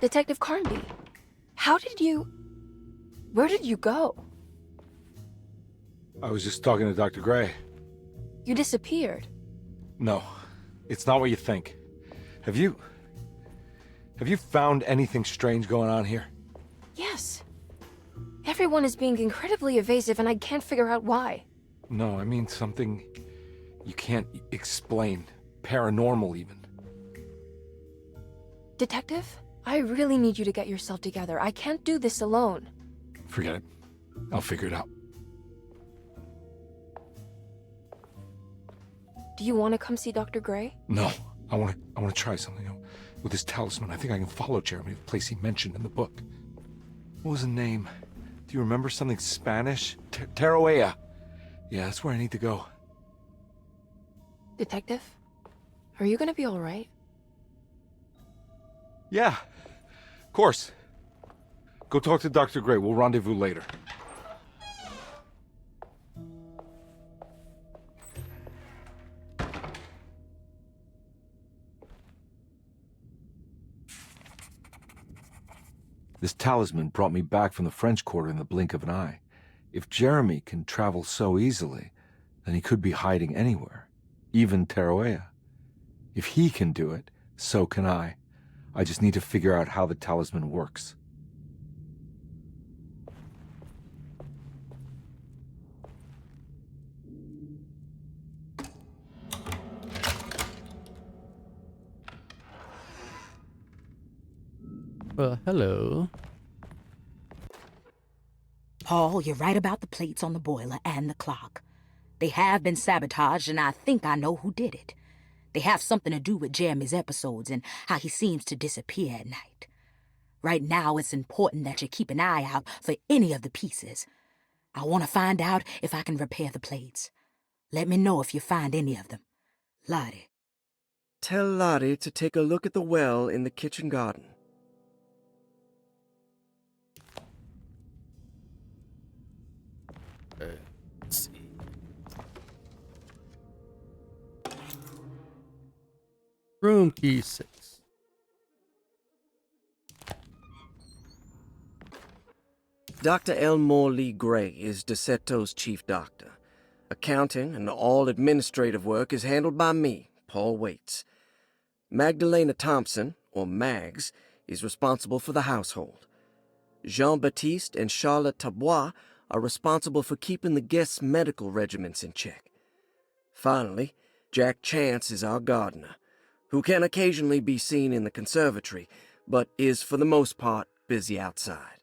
Detective Carnby, where did you go? I was just talking to Dr. Gray. You disappeared. No, it's not what you think. Have you found anything strange going on here? Yes. Everyone is being incredibly evasive and I can't figure out why. No, I mean something you can't explain. Paranormal, even. Detective, I really need you to get yourself together. I can't do this alone. Forget it. I'll figure it out. Do you want to come see Dr. Gray? No, I want to try something. With this talisman, I think I can follow Jeremy to the place he mentioned in the book. What was the name? Do you remember something Spanish? Tarawea. Yeah, that's where I need to go. Detective, are you gonna be all right? Yeah, of course. Go talk to Dr. Gray. We'll rendezvous later. This talisman brought me back from the French Quarter in the blink of an eye. If Jeremy can travel so easily, then he could be hiding anywhere, even Tarawea. If he can do it, so can I. I just need to figure out how the talisman works. Well, hello. Paul, you're right about the plates on the boiler and the clock. They have been sabotaged, and I think I know who did it. They have something to do with Jeremy's episodes and how he seems to disappear at night. Right now, it's important that you keep an eye out for any of the pieces. I want to find out if I can repair the plates. Let me know if you find any of them. Lottie. Tell Lottie to take a look at the well in the kitchen garden. Let's see. Room key 6. Dr. Elmore Lee Gray is Derceto's chief doctor. Accounting and all administrative work is handled by me, Paul Waits. Magdalena Thompson, or Mags, is responsible for the household. Jean-Baptiste and Charlotte Tabois are responsible for keeping the guests' medical regimens in check. Finally, Jack Chance is our gardener, who can occasionally be seen in the conservatory, but is for the most part busy outside.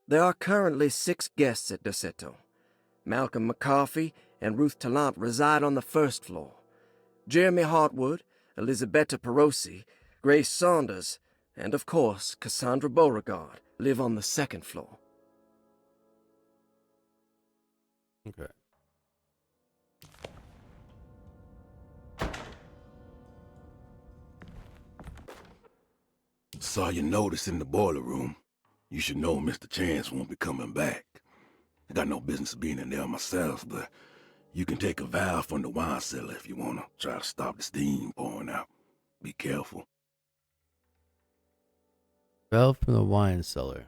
There are currently 6 guests at Derceto. Malcolm McCarthy and Ruth Tallant reside on the first floor. Jeremy Hartwood, Elisabetta Perosi, Grace Saunders, and of course Cassandra Beauregard live on the second floor. Okay. Saw your notice in the boiler room. You should know Mr. Chance won't be coming back. I got no business being in there myself, but you can take a valve from the wine cellar if you want to try to stop the steam pouring out. Be careful. Valve from the wine cellar.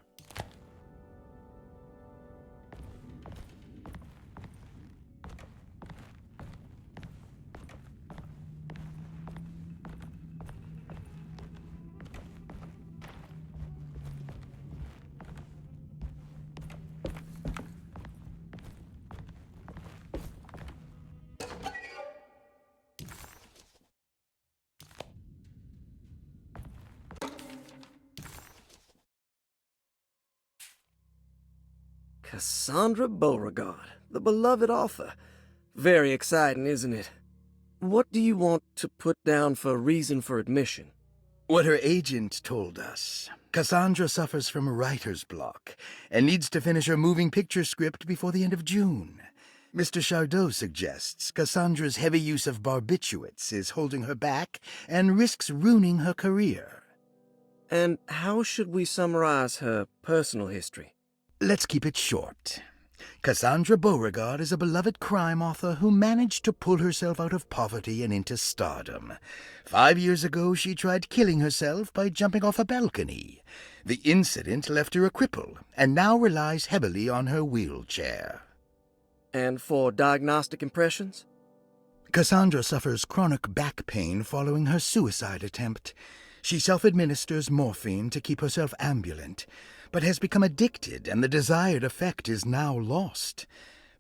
Cassandra Beauregard, the beloved author. Very exciting, isn't it? What do you want to put down for reason for admission? What her agent told us. Cassandra suffers from writer's block and needs to finish her moving picture script before the end of June. Mr. Chardot suggests Cassandra's heavy use of barbiturates is holding her back and risks ruining her career. And how should we summarize her personal history? Let's keep it short. Cassandra Beauregard is a beloved crime author who managed to pull herself out of poverty and into stardom. 5 years ago, she tried killing herself by jumping off a balcony. The incident left her a cripple, and now relies heavily on her wheelchair. And for diagnostic impressions? Cassandra suffers chronic back pain following her suicide attempt. She self-administers morphine to keep herself ambulant, but has become addicted, and the desired effect is now lost.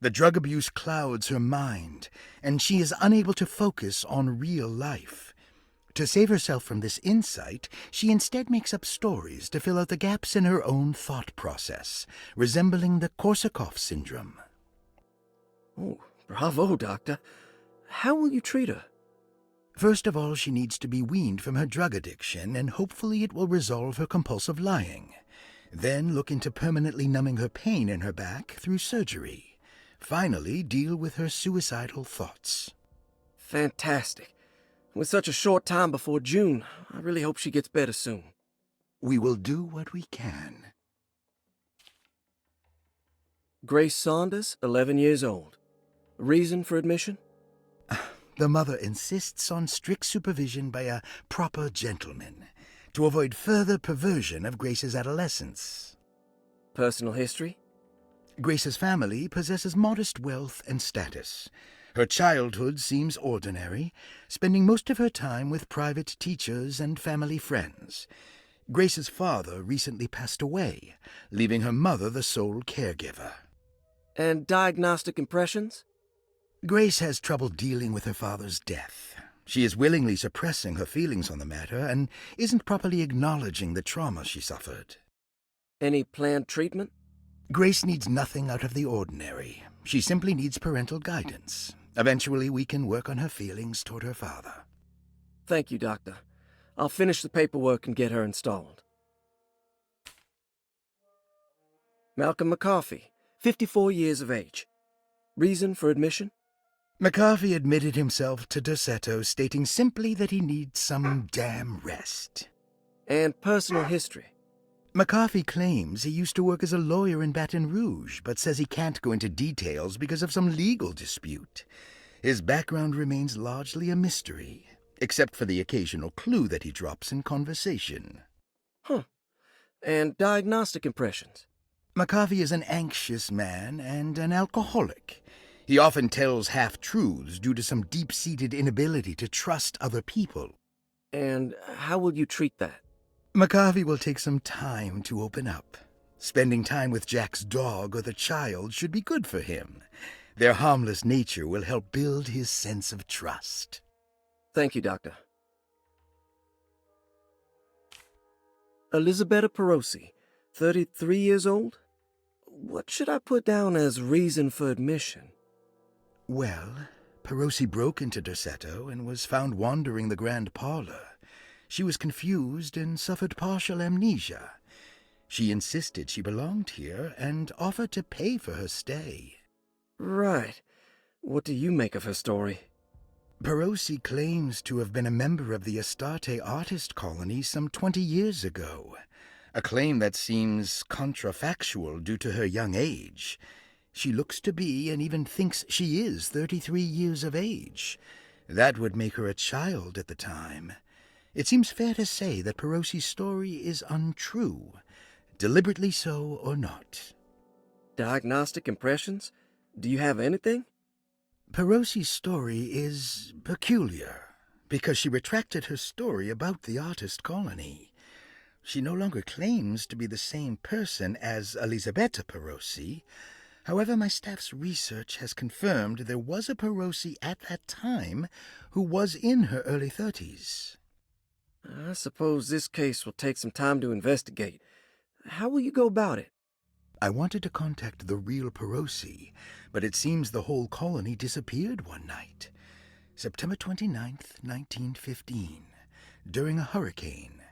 The drug abuse clouds her mind, and she is unable to focus on real life. To save herself from this insight, she instead makes up stories to fill out the gaps in her own thought process, resembling the Korsakoff syndrome. Oh, bravo, Doctor. How will you treat her? First of all, she needs to be weaned from her drug addiction, and hopefully it will resolve her compulsive lying. Then look into permanently numbing her pain in her back through surgery. Finally, deal with her suicidal thoughts. Fantastic. With such a short time before June, I really hope she gets better soon. We will do what we can. Grace Saunders, 11 years old. Reason for admission? The mother insists on strict supervision by a proper gentleman to avoid further perversion of Grace's adolescence. Personal history? Grace's family possesses modest wealth and status. Her childhood seems ordinary, spending most of her time with private teachers and family friends. Grace's father recently passed away, leaving her mother the sole caregiver. And diagnostic impressions? Grace has trouble dealing with her father's death. She is willingly suppressing her feelings on the matter and isn't properly acknowledging the trauma she suffered. Any planned treatment? Grace needs nothing out of the ordinary. She simply needs parental guidance. Eventually, we can work on her feelings toward her father. Thank you, Doctor. I'll finish the paperwork and get her installed. Malcolm McCarthy, 54 years of age. Reason for admission? McCarthy admitted himself to Derceto, stating simply that he needs some damn rest. And personal history? McCarthy claims he used to work as a lawyer in Baton Rouge, but says he can't go into details because of some legal dispute. His background remains largely a mystery, except for the occasional clue that he drops in conversation. Huh. And diagnostic impressions? McCarthy is an anxious man and an alcoholic. He often tells half-truths due to some deep-seated inability to trust other people. And how will you treat that? McCarthy will take some time to open up. Spending time with Jack's dog or the child should be good for him. Their harmless nature will help build his sense of trust. Thank you, Doctor. Elisabetta Perosi, 33 years old? What should I put down as reason for admission? Well, Perosi broke into Derceto and was found wandering the grand parlor. She was confused and suffered partial amnesia. She insisted she belonged here and offered to pay for her stay. Right. What do you make of her story? Perosi claims to have been a member of the Astarte artist colony some 20 years ago, a claim that seems contrafactual due to her young age. She looks to be and even thinks she is 33 years of age. That would make her a child at the time. It seems fair to say that Perosi's story is untrue, deliberately so or not. Diagnostic impressions? Do you have anything? Perosi's story is peculiar, because she retracted her story about the artist colony. She no longer claims to be the same person as Elisabetta Perosi. However, my staff's research has confirmed there was a Perosi at that time who was in her early 30s. I suppose this case will take some time to investigate. How will you go about it? I wanted to contact the real Perosi, but it seems the whole colony disappeared one night. September 29th, 1915, during a hurricane.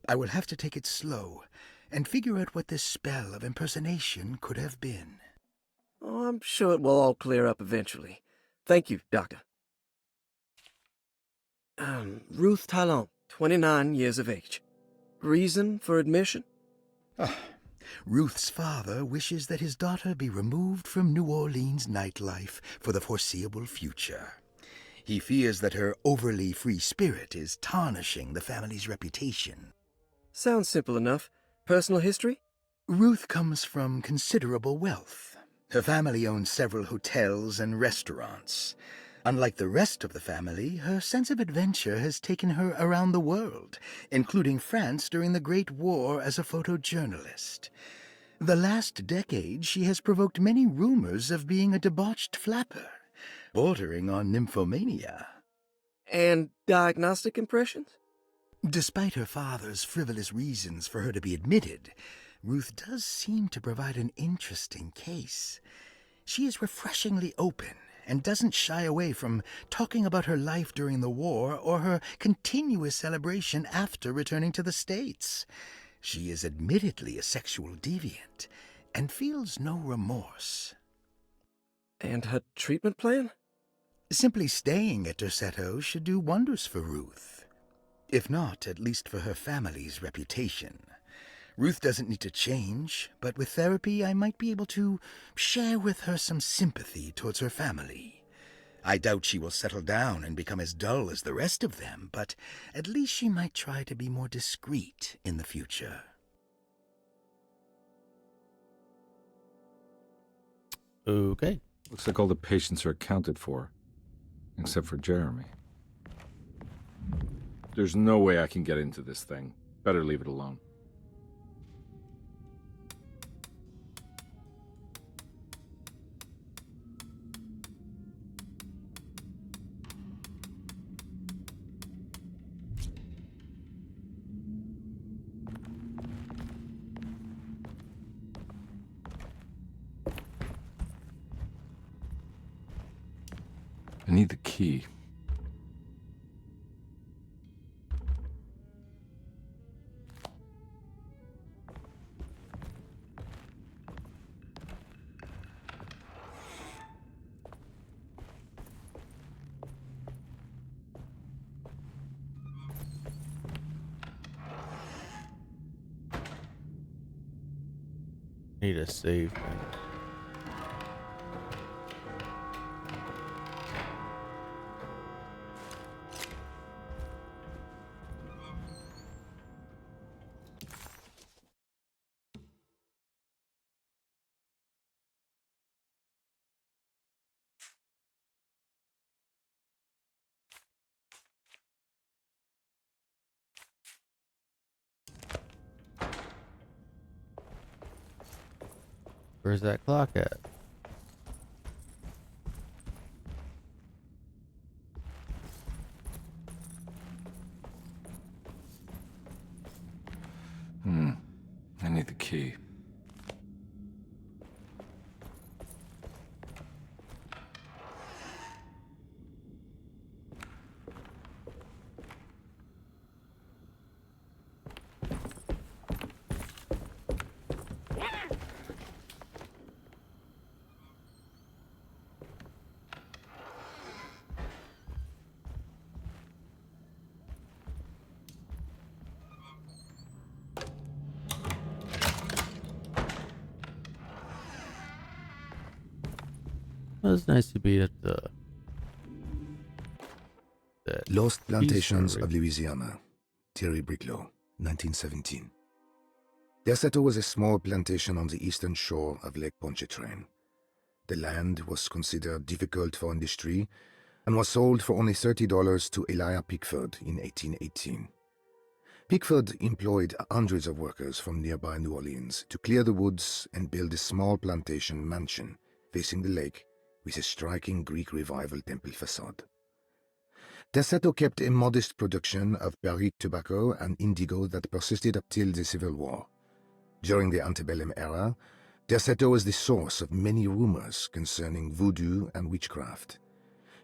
I will have to take it slow and figure out what this spell of impersonation could have been. Oh, I'm sure it will all clear up eventually. Thank you, Doctor. Ruth Talon, 29 years of age. Reason for admission? Ruth's father wishes that his daughter be removed from New Orleans nightlife for the foreseeable future. He fears that her overly free spirit is tarnishing the family's reputation. Sounds simple enough. Personal history? Ruth comes from considerable wealth. Her family owns several hotels and restaurants. Unlike the rest of the family, her sense of adventure has taken her around the world, including France during the Great War as a photojournalist. The last decade, she has provoked many rumors of being a debauched flapper, bordering on nymphomania. And diagnostic impressions? Despite her father's frivolous reasons for her to be admitted, Ruth does seem to provide an interesting case. She is refreshingly open and doesn't shy away from talking about her life during the war or her continuous celebration after returning to the States. She is admittedly a sexual deviant and feels no remorse. And her treatment plan? Simply staying at Derceto should do wonders for Ruth. If not, at least for her family's reputation. Ruth doesn't need to change, but with therapy I might be able to share with her some sympathy towards her family. I doubt she will settle down and become as dull as the rest of them, but at least she might try to be more discreet in the future. Okay. Looks like all the patients are accounted for, except for Jeremy. There's no way I can get into this thing. Better leave it alone. I need the key. Need a save. Where's that clock at? I need the key. Well, it's nice to be at the Lost Plantations story. of Louisiana, Thierry Briclot, 1917. Derceto was a small plantation on the eastern shore of Lake Pontchartrain. The land was considered difficult for industry and was sold for only $30 to Elijah Pickford in 1818. Pickford employed hundreds of workers from nearby New Orleans to clear the woods and build a small plantation mansion facing the lake with a striking Greek Revival temple facade. Derceto kept a modest production of barrique tobacco and indigo that persisted up till the Civil War. During the antebellum era, Derceto was the source of many rumors concerning voodoo and witchcraft.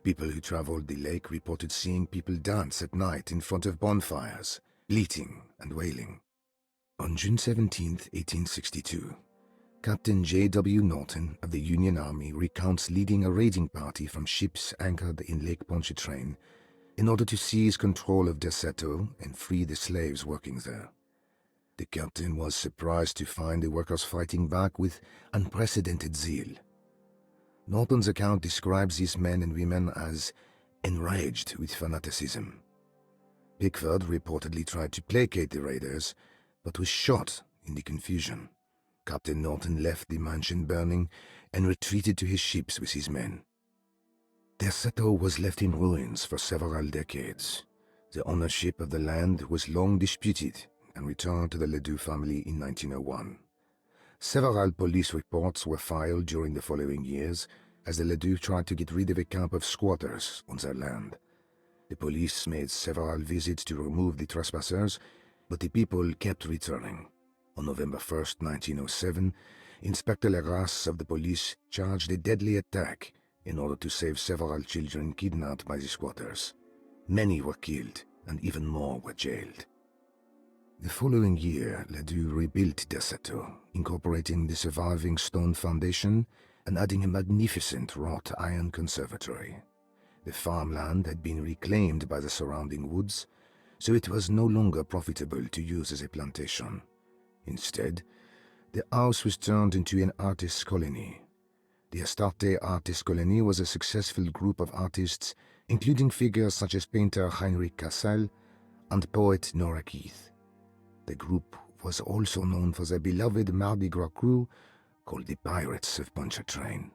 People who traveled the lake reported seeing people dance at night in front of bonfires, bleating and wailing. On June 17, 1862, Captain J.W. Norton of the Union Army recounts leading a raiding party from ships anchored in Lake Pontchartrain in order to seize control of Derceto and free the slaves working there. The captain was surprised to find the workers fighting back with unprecedented zeal. Norton's account describes these men and women as enraged with fanaticism. Pickford reportedly tried to placate the raiders, but was shot in the confusion. Captain Norton left the mansion burning and retreated to his ships with his men. Derceto was left in ruins for several decades. The ownership of the land was long disputed and returned to the Ledoux family in 1901. Several police reports were filed during the following years as the Ledoux tried to get rid of a camp of squatters on their land. The police made several visits to remove the trespassers, but the people kept returning. On November 1st, 1907, Inspector Leras of the police charged a deadly attack in order to save several children kidnapped by the squatters. Many were killed, and even more were jailed. The following year, Ledoux rebuilt Derceto, incorporating the surviving stone foundation and adding a magnificent wrought iron conservatory. The farmland had been reclaimed by the surrounding woods, so it was no longer profitable to use as a plantation. Instead, the house was turned into an artist's colony. The Astarte Artist Colony was a successful group of artists, including figures such as painter Heinrich Cassel and poet Nora Keith. The group was also known for their beloved Mardi Gras crew called the Pirates of Pontchartrain.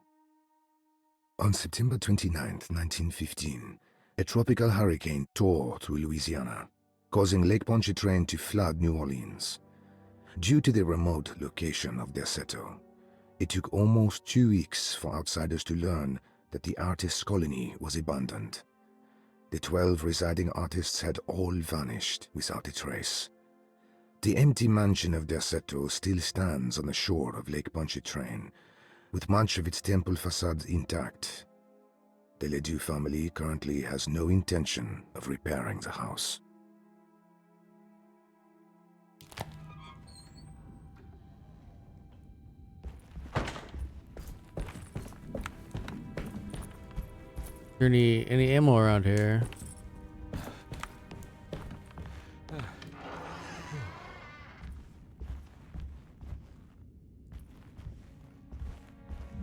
On September 29, 1915, a tropical hurricane tore through Louisiana, causing Lake Pontchartrain to flood New Orleans. Due to the remote location of Derceto, it took almost 2 weeks for outsiders to learn that the artist's colony was abandoned. The 12 residing artists had all vanished without a trace. The empty mansion of Derceto still stands on the shore of Lake Pontchartrain, with much of its temple facade intact. The Ledoux family currently has no intention of repairing the house. Any ammo around here?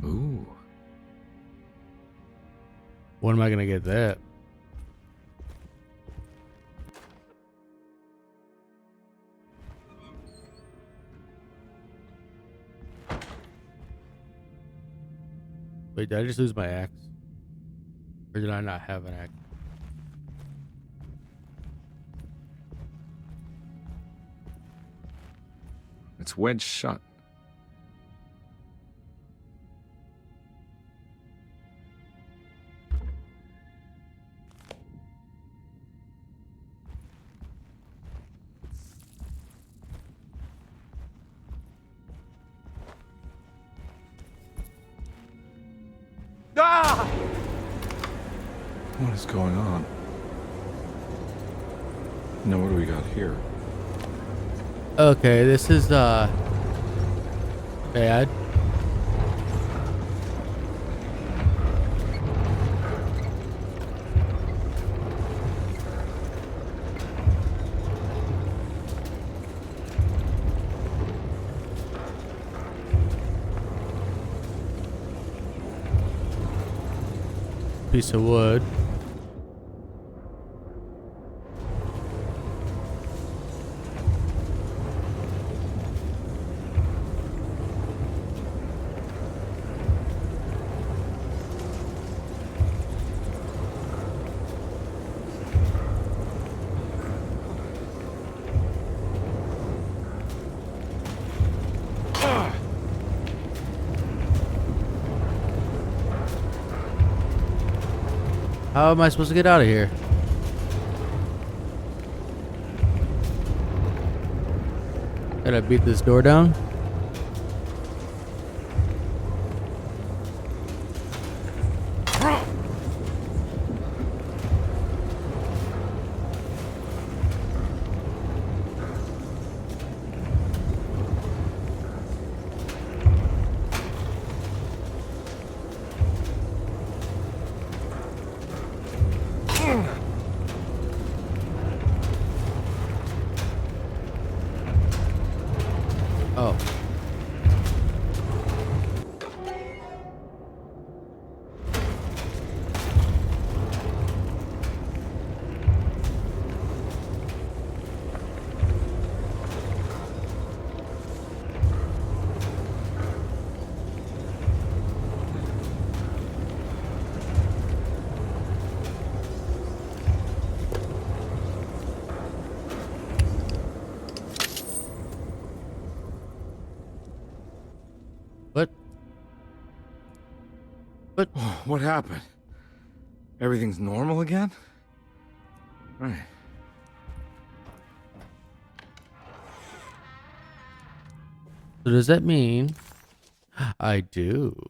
Ooh. When am I gonna get that? Wait, did I just lose my axe? Or did I not have an axe? It's wedged shut. Ah! What is going on? Now what do we got here? Okay, this is bad. Piece of wood. How am I supposed to get out of here? Gotta beat this door down. But What happened? Everything's normal again? Right. so does that mean I do?